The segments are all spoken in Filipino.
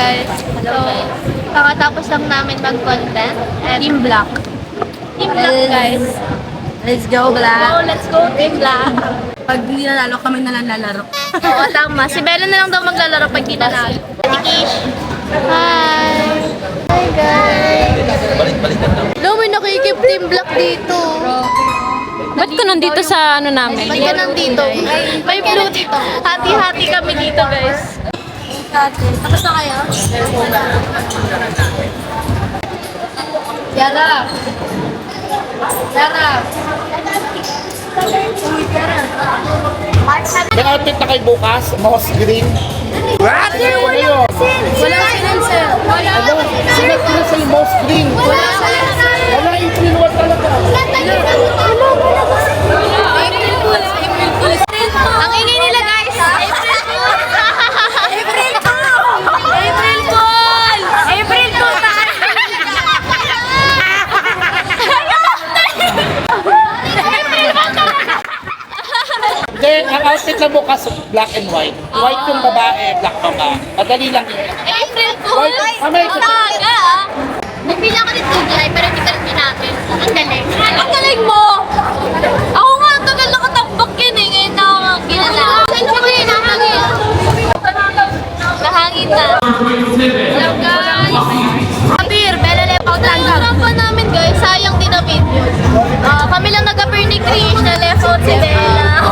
guys. So, kakatapos lang namin mag-content. Team Black. Team Black, guys. Let's go, Black. Let's go, Team Black. Pag hindi nanalo, kami na lang lalaro. Oo, tama. Si Bella na lang daw maglalaro pag di nanalo. Si Kish. Hi! Hi, guys. Lo, may nakikip Team Black dito. Ba't ka nandito sa ano namin? Ba't ka nandito? May blue dito. Hati-hati kami dito, guys. Tapos na kayo? Yara! Yara! May outfit na kayo bukas, moss green. What? Ano yun? Wala sir. Wala. Sino sa moss green? Wala yung pinuwan talaga. Ang ingay nila, guys. April Fool! April Fool! April Fool! April Fool! Hindi, ang outfit na bukas, black and white. White yung babae, black baba. Madali lang yun. April Fool! Taga! Nagpila ko ni Tugay, pero hindi ka rin natin. Ang galing. Ang galing mo! Ako nga, tagal nakatambak yan eh. Ngayon na ako nga kilala. Saan mo yun? Nahangin na. Hello guys! Kapir, Bella Lepaut lang. Hirapan namin guys, sayang din na video. Kami lang nag-appear ni Krish na left out si Bella.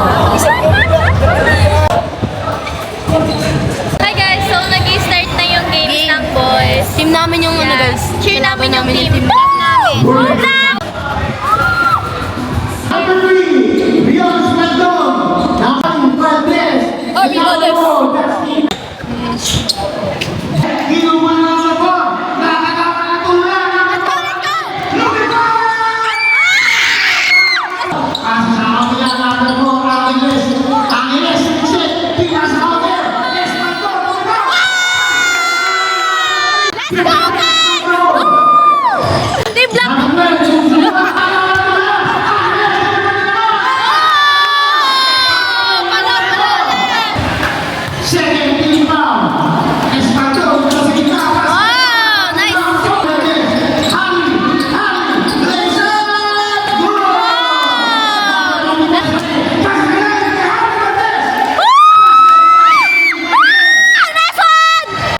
Hi guys, so nag-start na yung games ng boys. Team namin yung ano, guys. Cheer namin yung team black namin. Hold up! Team black! Oh, nice!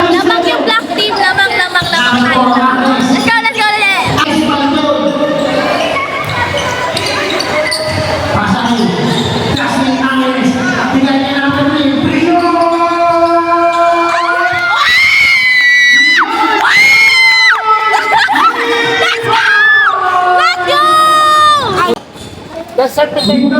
Lamang yung black team, lamang tayo. Let's go ulit! Let's go! That's certificate.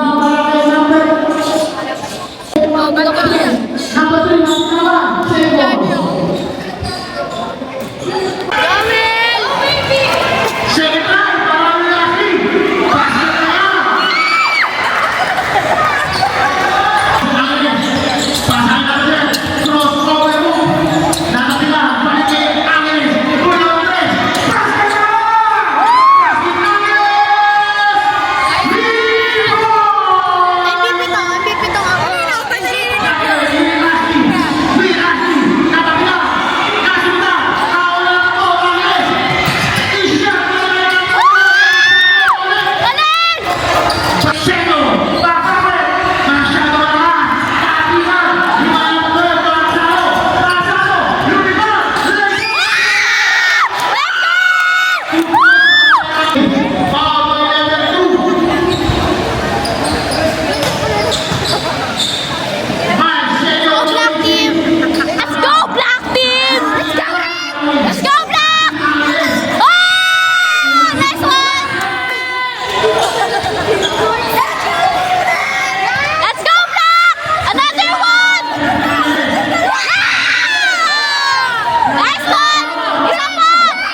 Nice one!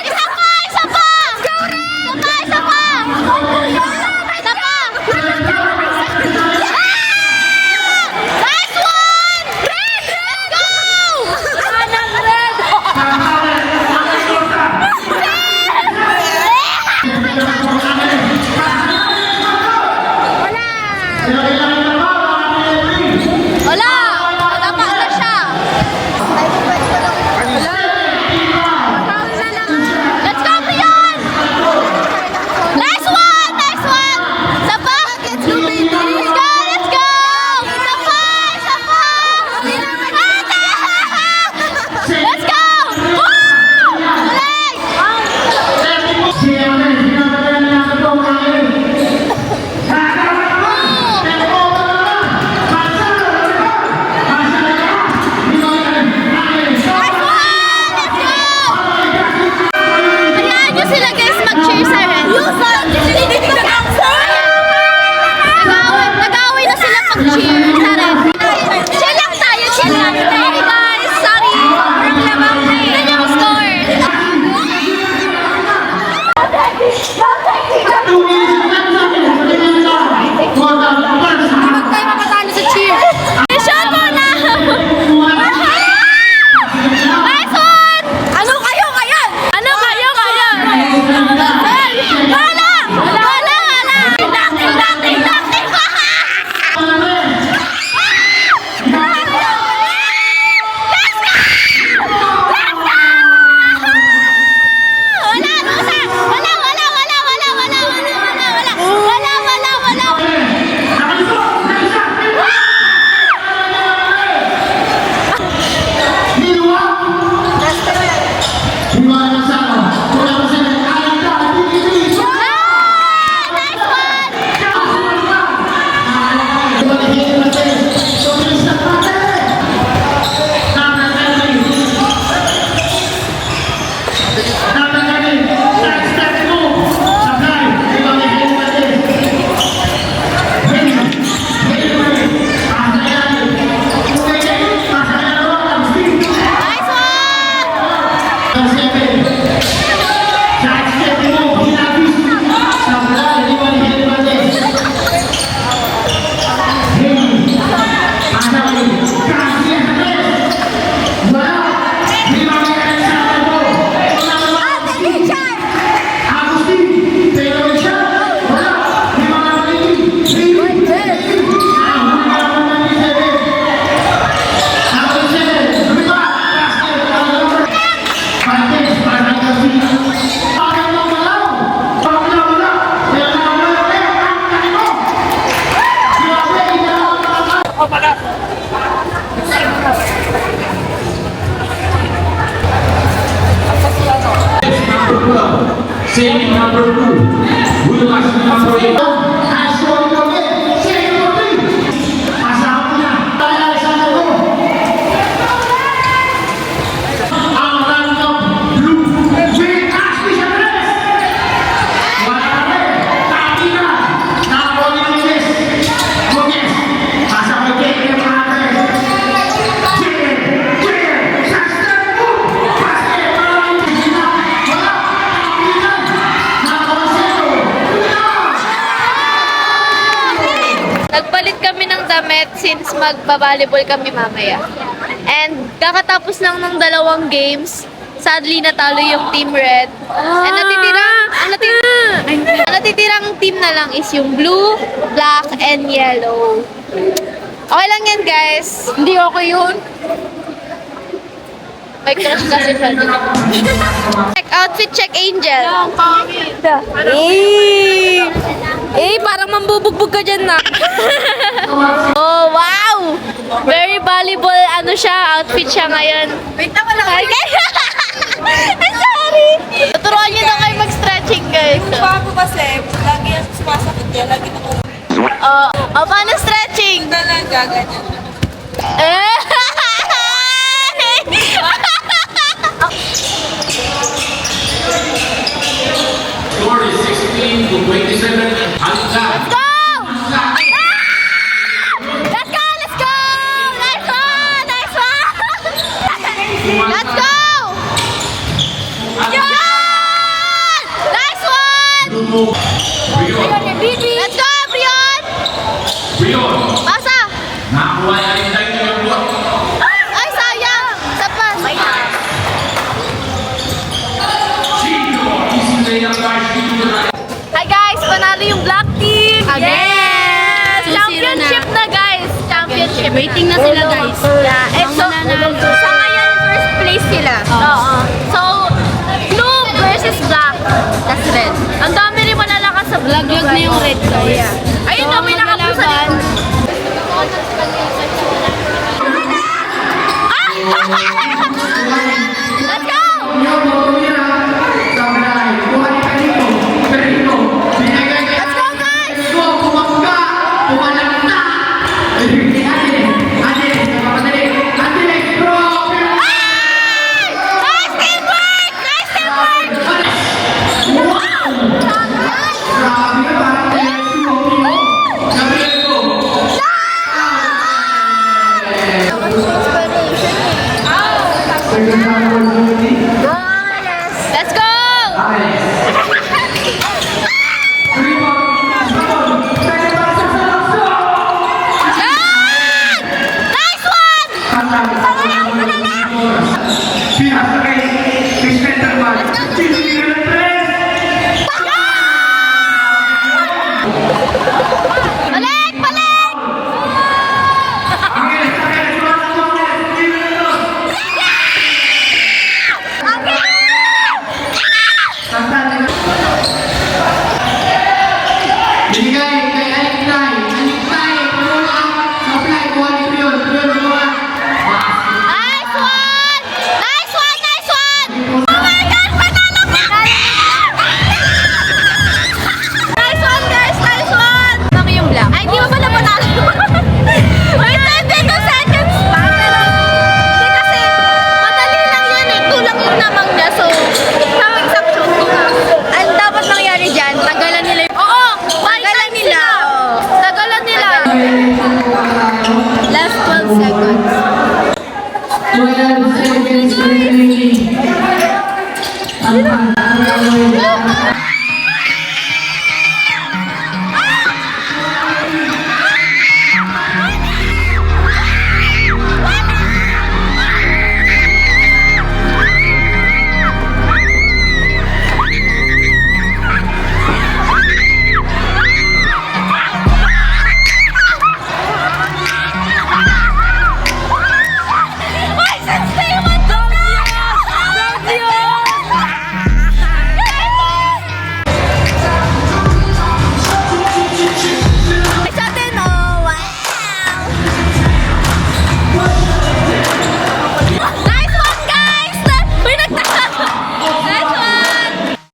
Isa pa! Team number 2 will actually operate. Action kami! Team number 3! Pasok na! Tayo sa ako! Ang random blue with Ashley Chavez! Wala na rin! Tapi na! Napoli ng Chris! Gomez! Pasok na Jake ng Matter! Jake! Sastan mo! Basket! Parang hindi na! Wala! Tapi na! Nakawasero! Nagpalit kami ng damit since magbabalibol kami mamaya. And kakatapos lang ng dalawang games, sadly natalo yung Team Red. And natitirang team na lang is yung blue, black, and yellow. Okay lang yan, guys. Hindi okay yun. May crush kasi siya. Check outfit check, Angel. Parang mambubugbog ka dyan na. Oh, wow! Very valuable outfit siya ngayon. Wait na wala ka. Sorry! Tuturuan niyo na kayo mag-stretching, guys. Bago kasi, lagi yung sumasakit yan. Lagi na kung Paano stretching? talaga ganyan. Score is 16 to 27. Hanggang! Go! Let's go! Let's go! Nice one! Nice one! Let's go! Yan! Nice one! Rion! Let's go, Brion! Rion! Pasa! Nakakuha na rin tayo ng block. Ay, sayang! Sa pas! Chico! Easy layup by Chico. Hi guys! Panalo yung black team! Again! Yes! Championship na, guys! Championship. Waiting na sila, guys. Yeah. And so, sa ngayon, first place sila. Oo. So, blue versus black. That's red. Ang dami rin malalakas sa blue. Laglag na yung red, guys. Ayun na, may nakapusa maglalaban. Let's go! Let's go, guys! Nice teamwork! Nice teamwork! Let's go!